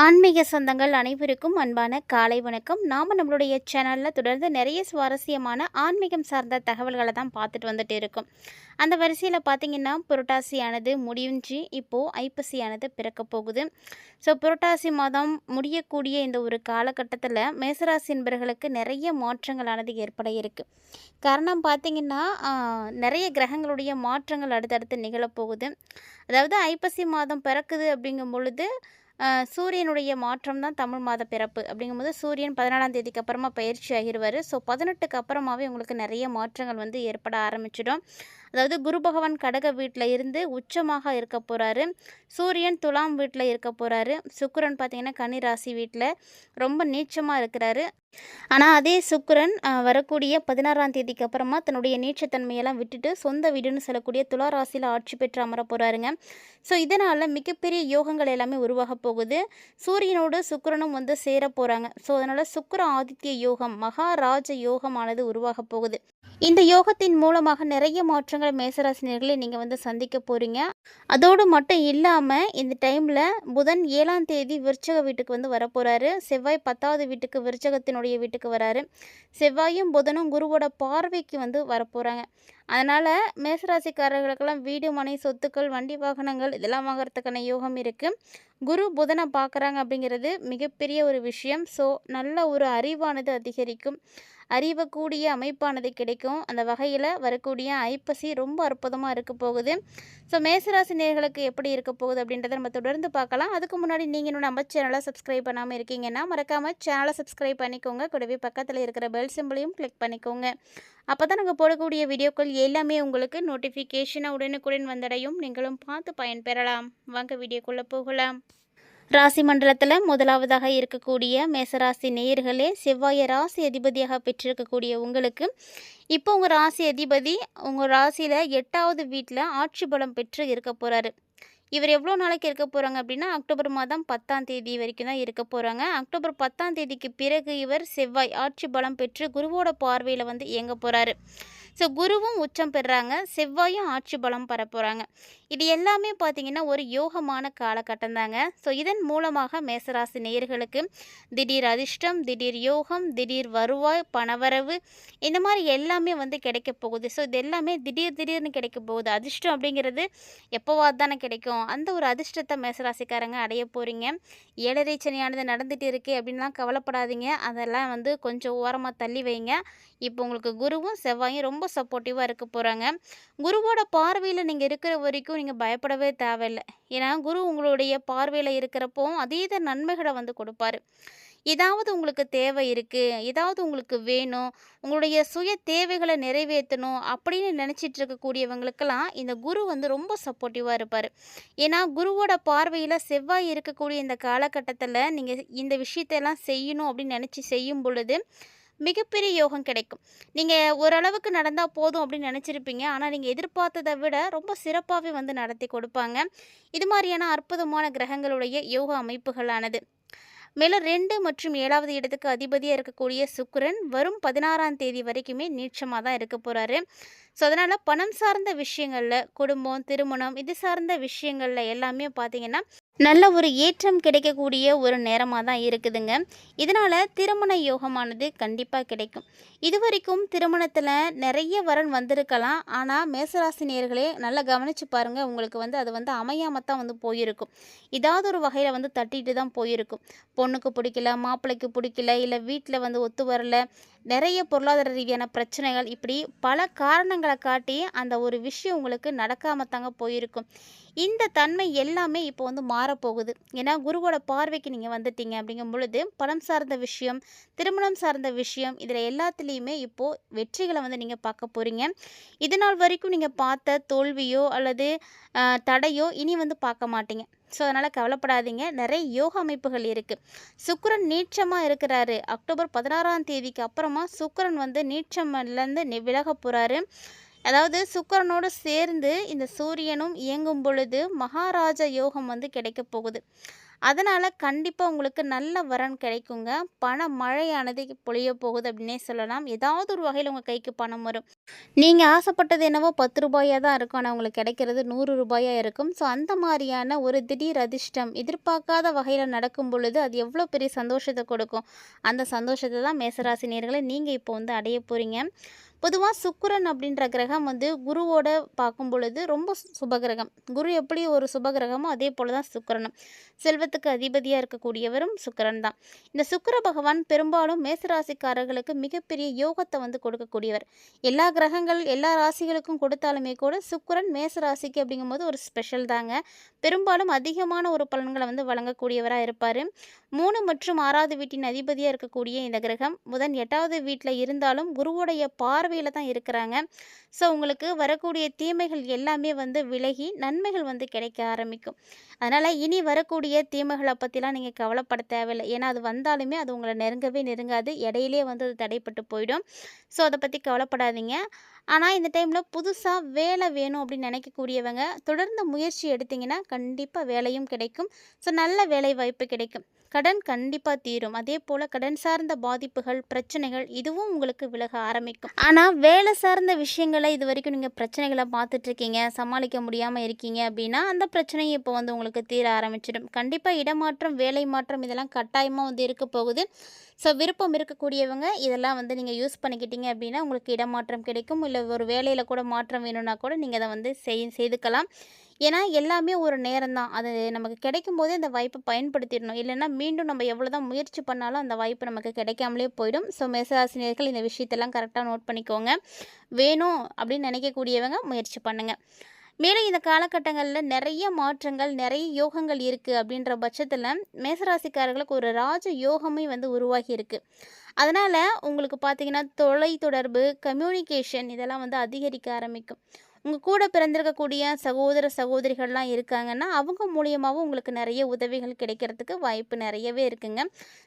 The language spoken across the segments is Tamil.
ஆன்மீக சொந்தங்கள் அனைவருக்கும் அன்பான காலை வணக்கம். நாம் நம்மளுடைய சேனலில் தொடர்ந்து நிறைய சுவாரஸ்யமான ஆன்மீகம் சார்ந்த தகவல்களை தான் பார்த்துட்டு வந்துட்டு இருக்கோம். அந்த வரிசையில் பார்த்திங்கன்னா புரட்டாசியானது முடிஞ்சு இப்போது ஐப்பசியானது பிறக்க போகுது. ஸோ புரட்டாசி மாதம் முடியக்கூடிய இந்த ஒரு காலகட்டத்தில் மேசராசி என்பர்களுக்கு நிறைய மாற்றங்களானது ஏற்பட இருக்குது. காரணம் பார்த்திங்கன்னா நிறைய கிரகங்களுடைய மாற்றங்கள் அடுத்தடுத்து நிகழப்போகுது. அதாவது ஐப்பசி மாதம் பிறக்குது அப்படிங்கும் பொழுது சூரியனுடைய மாற்றம் தான் தமிழ் மாத பிறப்பு. அப்படிங்கும்போது சூரியன் 14ஆம் தேதிக்கு அப்புறமா பயிற்சி ஆகிடுவார். ஸோ 18க்கு அப்புறமாவே உங்களுக்கு நிறைய மாற்றங்கள் வந்து ஏற்பட ஆரம்பிச்சிடும். அதாவது குரு பகவான் கடக வீட்டில் இருந்து உச்சமாக இருக்க போகிறாரு. சூரியன் துலாம் வீட்டில் இருக்க போகிறாரு. சுக்கிரன் பார்த்திங்கன்னா கன்னி ராசி வீட்டில் ரொம்ப நீச்சமாக இருக்கிறாரு. ஆனால் அதே சுக்கிரன் வரக்கூடிய 16ஆம் தேதிக்கு அப்புறமா தன்னுடைய நீச்சத்தன்மையெல்லாம் விட்டுட்டு சொந்த வீடுன்னு சொல்லக்கூடிய துலா ராசியில் ஆட்சி பெற்று அமர போகிறாருங்க. ஸோ இதனால் மிகப்பெரிய யோகங்கள் எல்லாமே உருவாக போகுது. சூரியனோடு சுக்கிரனும் வந்து சேர போகிறாங்க. ஸோ அதனால் சுக்கிர ஆதித்ய யோகம் மகாராஜ யோகமானது உருவாக போகுது. இந்த யோகத்தின் மூலமாக நிறைய மாற்றங்களை மேசராசினியர்களை நீங்கள் வந்து சந்திக்க போகிறீங்க. அதோடு மட்டும் இல்லாமல் இந்த டைமில் புதன் 7ஆம் தேதி விருச்சக வீட்டுக்கு வந்து வரப்போகிறாரு. செவ்வாய் 10வது வீட்டுக்கு விருச்சகத்தினுடைய வீட்டுக்கு வராரு. செவ்வாயும் புதனும் குருவோட பார்வைக்கு வந்து வரப்போகிறாங்க. அதனால் மேசராசிக்காரர்களுக்கெல்லாம் வீடு மனை சொத்துக்கள் வண்டி வாகனங்கள் இதெல்லாம் வாங்கிறதுக்கான யோகம் இருக்குது. குரு புதனை பார்க்குறாங்க அப்படிங்கிறது மிகப்பெரிய ஒரு விஷயம். ஸோ நல்ல ஒரு அறிவானது அதிகரிக்கும். அறிவக்கூடிய அமைப்பானது கிடைக்கும். அந்த வகையில் வரக்கூடிய ஐப்பசி ரொம்ப அற்புதமாக இருக்க போகுது. ஸோ மேசராசி நேயர்களுக்கு எப்படி இருக்க போகுது அப்படின்றத நம்ம தொடர்ந்து பார்க்கலாம். அதுக்கு முன்னாடி நீங்கள் இன்னும் நம்ம சேனலை சப்ஸ்கிரைப் பண்ணாமல் இருக்கீங்கன்னா மறக்காமல் சேனலை சப்ஸ்கிரைப் பண்ணிக்கோங்க. கூடவே பக்கத்தில் இருக்கிற பெல் சிம்பிளையும் கிளிக் பண்ணிக்கோங்க. அப்போ தான் நாங்கள் போடக்கூடிய வீடியோக்கள் எல்லாமே உங்களுக்கு நோட்டிஃபிகேஷனாக உடனுக்குடன் வந்தடையும். நீங்களும் பார்த்து பயன்பெறலாம். வாங்க வீடியோக்குள்ளே போகலாம். ராசி மண்டலத்தில் முதலாவதாக இருக்கக்கூடிய மேசராசி நேயர்களே, செவ்வாயை ராசி அதிபதியாக பெற்றிருக்கக்கூடிய உங்களுக்கு இப்போ உங்கள் ராசி அதிபதி உங்கள் ராசியில் 8வது வீட்டில் ஆட்சி பலம் பெற்று இருக்க போகிறாரு. இவர் எவ்வளோ நாளைக்கு இருக்க போகிறாங்க அப்படின்னா அக்டோபர் மாதம் 10ஆம் தேதி வரைக்கும் தான் இருக்க போகிறாங்க. அக்டோபர் 10ஆம் தேதிக்கு பிறகு இவர் செவ்வாய் ஆட்சி பலம் பெற்று குருவோட பார்வையில் வந்து இயங்க போகிறாரு. ஸோ குருவும் உச்சம் பெறுறாங்க, செவ்வாயும் ஆட்சி பலம் பெற போகிறாங்க. இது எல்லாமே பார்த்திங்கன்னா ஒரு யோகமான காலகட்டம் தாங்க. ஸோ இதன் மூலமாக மேசராசி நேயர்களுக்கு திடீர் அதிர்ஷ்டம், திடீர் யோகம், திடீர் வருவாய், பணவரவு இந்த மாதிரி எல்லாமே வந்து கிடைக்க போகுது. ஸோ இது எல்லாமே திடீர்னு கிடைக்க போகுது. அதிர்ஷ்டம் அப்படிங்கிறது எப்போவாது தானே கிடைக்கும். அந்த ஒரு அதிர்ஷ்டத்தை மேசராசிக்காரங்க அடைய போகிறீங்க. 7.5 சனியானது நடந்துகிட்டு இருக்குது அப்படின்லாம் கவலைப்படாதீங்க. அதெல்லாம் வந்து கொஞ்சம் ஓரமாக தள்ளி வைங்க. இப்போ உங்களுக்கு குருவும் செவ்வாயும் ரொம்ப சப்போர்ட்டிவாக இருக்க போகிறாங்க. குருவோட பார்வையில் நீங்கள் இருக்கிற வரைக்கும் நீங்கள் பயப்படவே தேவையில்லை. ஏன்னா குரு உங்களுடைய பார்வையில் இருக்கிறப்போ அதீத நன்மைகளை வந்து கொடுப்பாரு. ஏதாவது உங்களுக்கு தேவை இருக்குது, ஏதாவது உங்களுக்கு வேணும், உங்களுடைய சுய தேவைகளை நிறைவேற்றணும் அப்படின்னு நினச்சிட்டு இருக்கக்கூடியவங்களுக்கெல்லாம் இந்த குரு வந்து ரொம்ப சப்போர்ட்டிவாக இருப்பார். ஏன்னா குருவோட பார்வையில் செவ்வாய் இருக்கக்கூடிய இந்த காலகட்டத்தில் நீங்கள் இந்த விஷயத்தையெல்லாம் செய்யணும் அப்படின்னு நினச்சி செய்யும் பொழுது மிகப்பெரிய யோகம் கிடைக்கும். நீங்கள் ஓரளவுக்கு நடந்தால் போதும் அப்படின்னு நினச்சிருப்பீங்க. ஆனால் நீங்கள் எதிர்பார்த்ததை விட ரொம்ப சிறப்பாகவே வந்து நடத்தி கொடுப்பாங்க. இது மாதிரியான அற்புதமான கிரகங்களுடைய யோக அமைப்புகளானது. மேலும் 2 மற்றும் 7வது இடத்துக்கு அதிபதியாக இருக்கக்கூடிய சுக்கிரன் வரும் 16ஆம் தேதி வரைக்குமே நீச்சமாக தான் இருக்க போகிறாரு. ஸோ அதனால் பணம் சார்ந்த விஷயங்களில் குடும்பம், திருமணம் இது சார்ந்த விஷயங்களில் எல்லாமே பார்த்திங்கன்னா நல்ல ஒரு ஏற்றம் கிடைக்கக்கூடிய ஒரு நேரமாக தான் இருக்குதுங்க. இதனால் திருமண யோகமானது கண்டிப்பாக கிடைக்கும். இது வரைக்கும் திருமணத்தில் நிறைய வரன் வந்திருக்கலாம். ஆனால் மேசராசி நேயர்களே நல்லா கவனித்து பாருங்கள். உங்களுக்கு வந்து அது வந்து அமையாமல் தான் வந்து போயிருக்கும். ஏதாவது ஒரு வகையில் வந்து தட்டிட்டு தான் போயிருக்கும். பொண்ணுக்கு பிடிக்கல, மாப்பிள்ளைக்கு பிடிக்கல, இல்லை வீட்டில் வந்து ஒத்து வரல, நிறைய பொருளாதார ரீதியான பிரச்சனைகள், இப்படி பல காரணங்களை காட்டி அந்த ஒரு விஷயம் உங்களுக்கு நடக்காமல் தாங்க போயிருக்கும். இந்த தன்மை எல்லாமே இப்போ வந்து மாறப்போகுது. ஏன்னா குருவோட பார்வைக்கு நீங்கள் வந்துட்டீங்க அப்படிங்கும் பொழுது பணம் சார்ந்த விஷயம், திருமணம் சார்ந்த விஷயம் இதில் எல்லாத்துலேயுமே இப்போது வெற்றிகளை வந்து நீங்கள் பார்க்க போகிறீங்க. இது நாள் வரைக்கும் நீங்கள் பார்த்த தோல்வியோ அல்லது தடையோ இனி வந்து பார்க்க மாட்டீங்க. ஸோ அதனால் கவலைப்படாதீங்க. நிறைய யோக அமைப்புகள் இருக்குது. சுக்கிரன் நீச்சமாக இருக்கிறாரு. அக்டோபர் 16ஆம் தேதிக்கு அப்புறமா சுக்கிரன் வந்து நீச்சம்லேருந்து விலக போகிறாரு. அதாவது சுக்கிரனோடு சேர்ந்து இந்த சூரியனும் இயங்கும் பொழுது மகாராஜ யோகம் வந்து கிடைக்க போகுது. அதனால் கண்டிப்பாக உங்களுக்கு நல்ல வரன் கிடைக்குங்க. பண மழையானது பொழிய போகுது அப்படின்னே சொல்லலாம். ஏதாவது ஒரு வகையில் உங்கள் கைக்கு பணம் வரும். நீங்கள் ஆசைப்பட்டது என்னவோ ரூ. 10 தான் இருக்கும். ஆனால் உங்களுக்கு கிடைக்கிறது ரூ. 100 இருக்கும். ஸோ அந்த மாதிரியான ஒரு திடீர் அதிர்ஷ்டம் எதிர்பார்க்காத வகையில் நடக்கும் பொழுது அது எவ்வளோ பெரிய சந்தோஷத்தை கொடுக்கும். அந்த சந்தோஷத்தை தான் மேசராசி நேயர்களே நீங்கள் இப்போ வந்து அடைய போகிறீங்க. பொதுவாக சுக்கிரன் அப்படின்ற கிரகம் வந்து குருவோட பார்க்கும் பொழுது ரொம்ப சுபகிரகம். குரு எப்படி ஒரு சுபகிரகமோ அதே போல தான் சுக்கிரனும். செல்வத்துக்கு அதிபதியாக இருக்கக்கூடியவரும் சுக்கிரன் தான். இந்த சுக்கிர பகவான் பெரும்பாலும் மேசராசிக்காரர்களுக்கு மிகப்பெரிய யோகத்தை வந்து கொடுக்கக்கூடியவர். எல்லா கிரகங்கள் எல்லா ராசிகளுக்கும் கொடுத்தாலுமே கூட சுக்கிரன் மேசராசிக்கு அப்படிங்கும்போது ஒரு ஸ்பெஷல் தாங்க. பெரும்பாலும் அதிகமான ஒரு பலன்களை வந்து வழங்கக்கூடியவராக இருப்பார். 3 மற்றும் 6வது வீட்டின் அதிபதியாக இருக்கக்கூடிய இந்த கிரகம் புதன் 8வது வீட்டில் இருந்தாலும் குருவுடைய பார்வையில் தான் இருக்கிறாங்க. ஸோ உங்களுக்கு வரக்கூடிய தீமைகள் எல்லாமே வந்து விலகி நன்மைகள் வந்து கிடைக்க ஆரம்பிக்கும். அதனால் இனி வரக்கூடிய தீமைகளை பற்றிலாம் நீங்கள் கவலைப்பட தேவையில்லை. ஏன்னா அது வந்தாலுமே அது உங்களை நெருங்கவே நெருங்காது. இடையிலே வந்து அது தடைப்பட்டு போயிடும். ஸோ அதை பற்றி கவலைப்படாதீங்க. ஆனால் இந்த டைமில் புதுசாக வேலை வேணும் அப்படின்னு நினைக்கக்கூடியவங்க தொடர்ந்து முயற்சி எடுத்தீங்கன்னா கண்டிப்பாக வேலையும் கிடைக்கும். ஸோ நல்ல வேலை வாய்ப்பு கிடைக்கும். கடன் கண்டிப்பாக தீரும். அதே போல் கடன் சார்ந்த பாதிப்புகள் பிரச்சனைகள் இதுவும் உங்களுக்கு விலக ஆரம்பிக்கும். ஆனால் வேலை சார்ந்த விஷயங்களை இது வரைக்கும் நீங்கள் பிரச்சனைகளை பார்த்துட்ருக்கீங்க, சமாளிக்க முடியாமல் இருக்கீங்க அப்படின்னா அந்த பிரச்சனையும் இப்போ வந்து உங்களுக்கு தீர ஆரம்பிச்சிடும். கண்டிப்பாக இடமாற்றம் வேலை மாற்றம் இதெல்லாம் கட்டாயமாக வந்து இருக்க போகுது. ஸோ விருப்பம் இருக்கக்கூடியவங்க இதெல்லாம் வந்து நீங்கள் யூஸ் பண்ணிக்கிட்டீங்க அப்படின்னா உங்களுக்கு இடமாற்றம் கிடைக்கும். இல்லை ஒரு வேலையில் கூட மாற்றம் வேணும்னா கூட நீங்கள் அதை வந்து செய்துக்கலாம். ஏன்னா எல்லாமே ஒரு நேரம் தான். அது நமக்கு கிடைக்கும் போதே அந்த வாய்ப்பை பயன்படுத்திடணும். இல்லைன்னா மீண்டும் நம்ம எவ்வளோ தான் முயற்சி பண்ணாலும் அந்த வாய்ப்பு நமக்கு கிடைக்காமலே போயிடும். ஸோ மேசராசினியர்கள் இந்த விஷயத்தெல்லாம் கரெக்டாக நோட் பண்ணிக்கோங்க. வேணும் அப்படின்னு நினைக்கக்கூடியவங்க முயற்சி பண்ணுங்கள். மேலும் இந்த காலகட்டங்களில் நிறைய மாற்றங்கள் நிறைய யோகங்கள் இருக்குது அப்படின்ற பட்சத்தில் மேசராசிக்காரர்களுக்கு ஒரு ராஜ யோகமே வந்து உருவாகி இருக்குது. அதனால் உங்களுக்கு பார்த்திங்கன்னா தொலைத்தொடர்பு கம்யூனிகேஷன் இதெல்லாம் வந்து அதிகரிக்க ஆரம்பிக்கும். உங்கள் கூட பிறந்திருக்கக்கூடிய சகோதர சகோதரிகள்லாம் இருக்காங்கன்னா அவங்க மூலியமாகவும் உங்களுக்கு நிறைய உதவிகள் கிடைக்கிறதுக்கு வாய்ப்பு நிறையவே இருக்குங்க.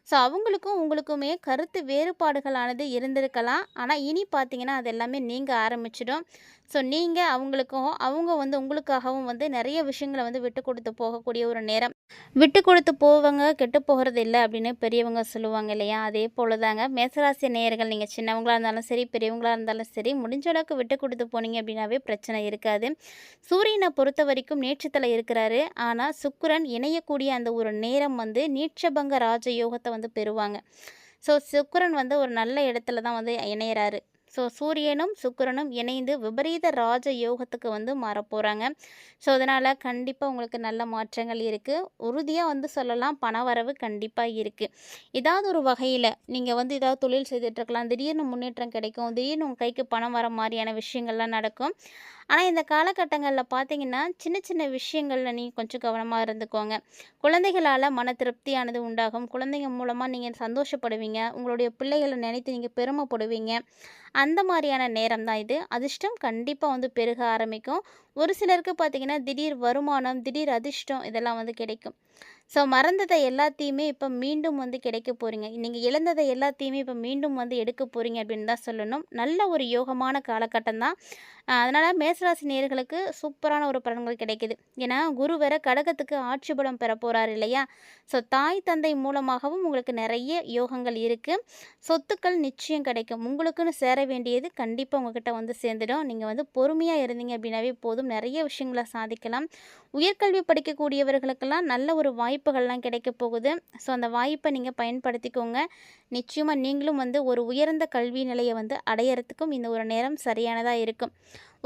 ஸோ அவங்களுக்கும் உங்களுக்குமே கருத்து வேறுபாடுகளானது இருந்திருக்கலாம். ஆனால் இனி பார்த்தீங்கன்னா அது எல்லாமே நீங்க ஆரம்பிச்சிடும். ஸோ நீங்கள் அவங்களுக்கும் அவங்க வந்து உங்களுக்காகவும் வந்து நிறைய விஷயங்களை வந்து விட்டு கொடுத்து போகக்கூடிய ஒரு நேரம். விட்டு கொடுத்து போவங்க கெட்டு போகிறது இல்லை அப்படின்னு பெரியவங்க சொல்லுவாங்க இல்லையா? அதே போல தாங்க மேசராசி நேயர்கள் நீங்கள் சின்னவங்களாக இருந்தாலும் சரி பெரியவங்களாக இருந்தாலும் சரி முடிஞ்ச அளவுக்கு விட்டு கொடுத்து போனீங்க அப்படின்னாவே பிரச்சனை இருக்காது. சூரியனை பொறுத்த வரைக்கும் நேட்சத்தில் இருக்கிறாரு. ஆனால் சுக்கிரன் இணையக்கூடிய அந்த ஒரு நேரம் வந்து நீட்சபங்க ராஜயோகத்தை வந்து பெறுவாங்க. ஸோ சுக்கிரன் வந்து ஒரு நல்ல இடத்துல தான் வந்து இணையிறாரு. ஸோ சூரியனும் சுக்கிரனும் இணைந்து விபரீத ராஜ யோகத்துக்கு வந்து மாறப்போகிறாங்க. ஸோ அதனால் கண்டிப்பாக உங்களுக்கு நல்ல மாற்றங்கள் இருக்குது. உறுதியாக வந்து சொல்லலாம் பணவரவு கண்டிப்பாக இருக்குது. ஏதாவது ஒரு வகையில் நீங்கள் வந்து ஏதாவது தொழில் செய்துட்ருக்கலாம். திடீர்னு முன்னேற்றம் கிடைக்கும். திடீர்னு உங்கள் கைக்கு பணம் வர மாதிரியான விஷயங்கள்லாம் நடக்கும். ஆனால் இந்த காலகட்டங்களில் பார்த்தீங்கன்னா சின்ன சின்ன விஷயங்களில் நீங்கள் கொஞ்சம் கவனமாக இருந்துக்கோங்க. குழந்தைகளால் மன திருப்தியானது உண்டாகும். குழந்தைங்க மூலமாக நீங்கள் சந்தோஷப்படுவீங்க. உங்களுடைய பிள்ளைகளை நினைத்து நீங்கள் பெருமைப்படுவீங்க. அந்த மாதிரியான நேரம் தான் இது. அதிர்ஷ்டம் கண்டிப்பாக வந்து பெருக ஆரம்பிக்கும். ஒரு சிலருக்கு பார்த்திங்கன்னா திடீர் வருமானம் திடீர் அதிர்ஷ்டம் இதெல்லாம் வந்து கிடைக்கும். ஸோ மறந்ததை எல்லாத்தையுமே இப்போ மீண்டும் வந்து கிடைக்க போகிறீங்க. நீங்கள் இழந்ததை எல்லாத்தையுமே இப்போ மீண்டும் வந்து எடுக்க போகிறீங்க அப்படின்னு தான் சொல்லணும். நல்ல ஒரு யோகமான காலகட்டம் தான். அதனால் மேசராசி நேயர்களுக்கு சூப்பரான ஒரு பலன்கள் கிடைக்குது. ஏன்னா குரு வேற கடகத்துக்கு ஆட்சி பலம் பெற போகிறார் இல்லையா? ஸோ தாய் தந்தை மூலமாகவும் உங்களுக்கு நிறைய யோகங்கள் இருக்குது. சொத்துக்கள் நிச்சயம் கிடைக்கும். உங்களுக்குன்னு சேர வேண்டியது கண்டிப்பாக உங்ககிட்ட வந்து சேர்ந்துடும். நீங்கள் வந்து பொறுமையாக இருந்தீங்க அப்படின்னாவே போதும். நிறைய விஷயங்களை சாதிக்கலாம். உயர்கல்வி படிக்கக்கூடியவர்களுக்கெல்லாம் நல்ல ஒரு வாய்ப்புகள்லாம் கிடைக்க போகுது. ஸோ அந்த வாய்ப்பை நீங்கள் பயன்படுத்திக்கோங்க. நிச்சயமாக நீங்களும் வந்து ஒரு உயர்ந்த கல்வி நிலையை வந்து அடையிறதுக்கும் இந்த ஒரு நேரம் சரியானதாக இருக்கும்.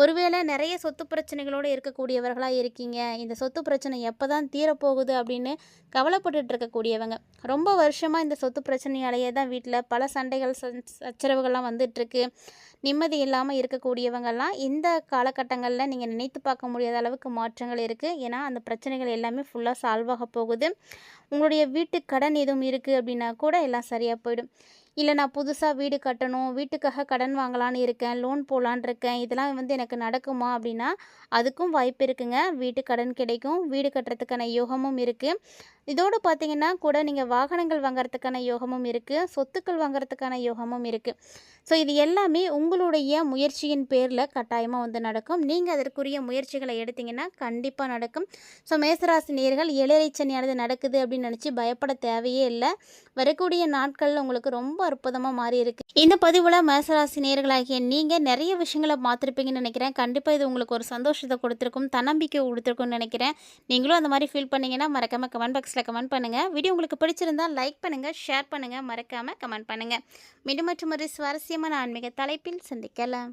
ஒருவேளை நிறைய சொத்து பிரச்சனைகளோடு இருக்கக்கூடியவர்களாக இருக்கீங்க. இந்த சொத்து பிரச்சனை எப்போ தான் தீரப்போகுது அப்படின்னு கவலைப்பட்டுட்டு இருக்கக்கூடியவங்க. ரொம்ப வருஷமாக இந்த சொத்து பிரச்சனையாலேயே தான் வீட்டில் பல சண்டைகள் சச்சரவுகள்லாம் வந்துட்டுருக்கு. நிம்மதி இல்லாமல் இருக்கக்கூடியவங்கெல்லாம் இந்த காலகட்டங்களில் நீங்கள் நினைத்து பார்க்க முடியாத அளவுக்கு மாற்றங்கள் இருக்குது. ஏன்னா அந்த பிரச்சனைகள் எல்லாமே ஃபுல்லாக சால்வ் ஆக போகுது. உங்களுடைய வீட்டு கடன் எதுவும் இருக்குது அப்படின்னா கூட எல்லாம் சரியாக போயிடும். இல்லை நான் புதுசாக வீடு கட்டணும், வீட்டுக்காக கடன் வாங்கலான்னு இருக்கேன், லோன் போலான்னு இருக்கேன், இதெல்லாம் வந்து எனக்கு நடக்குமா அப்படின்னா அதுக்கும் வாய்ப்பு இருக்குங்க. வீட்டு கடன் கிடைக்கும், வீடு கட்டுறதுக்கான யோகமும் இருக்குது. இதோடு பார்த்தீங்கன்னா கூட நீங்கள் வாகனங்கள் வாங்குறதுக்கான யோகமும் இருக்குது, சொத்துக்கள் வாங்குறதுக்கான யோகமும் இருக்குது. ஸோ இது எல்லாமே உங்களுடைய முயற்சியின் பேரில் கட்டாயமாக வந்து நடக்கும். நீங்கள் அதற்குரிய முயற்சிகளை எடுத்தீங்கன்னா கண்டிப்பாக நடக்கும். ஸோ மேசராசி நேயர்கள் ஏழரை சனியானது நடக்குது அப்படின்னு நினச்சி பயப்பட தேவையே இல்லை. வரக்கூடிய நாட்களில் உங்களுக்கு ரொம்ப அற்புதமாக மாறி இருக்கு. இந்த பதிவில் மேசராசி நேயர்களாகிய நீங்கள் நிறைய விஷயங்களை பார்த்துருப்பீங்கன்னு நினைக்கிறேன். கண்டிப்பாக இது உங்களுக்கு ஒரு சந்தோஷத்தை கொடுத்துருக்கும், தன்னம்பிக்கை கொடுத்துருக்கும்னு நினைக்கிறேன். நீங்களும் அந்த மாதிரி ஃபீல் பண்ணீங்கன்னா மறக்காமல் கமெண்ட் பாக்ஸில் கமெண்ட் பண்ணுங்கள். வீடியோ உங்களுக்கு பிடிச்சிருந்தா லைக் பண்ணுங்கள், ஷேர் பண்ணுங்கள், மறக்காமல் கமெண்ட் பண்ணுங்கள். மீண்டும் மற்றும் ஒரு சுவாரஸ்யமான ஆன்மீக தலைப்பில் சந்திக்கலாம்.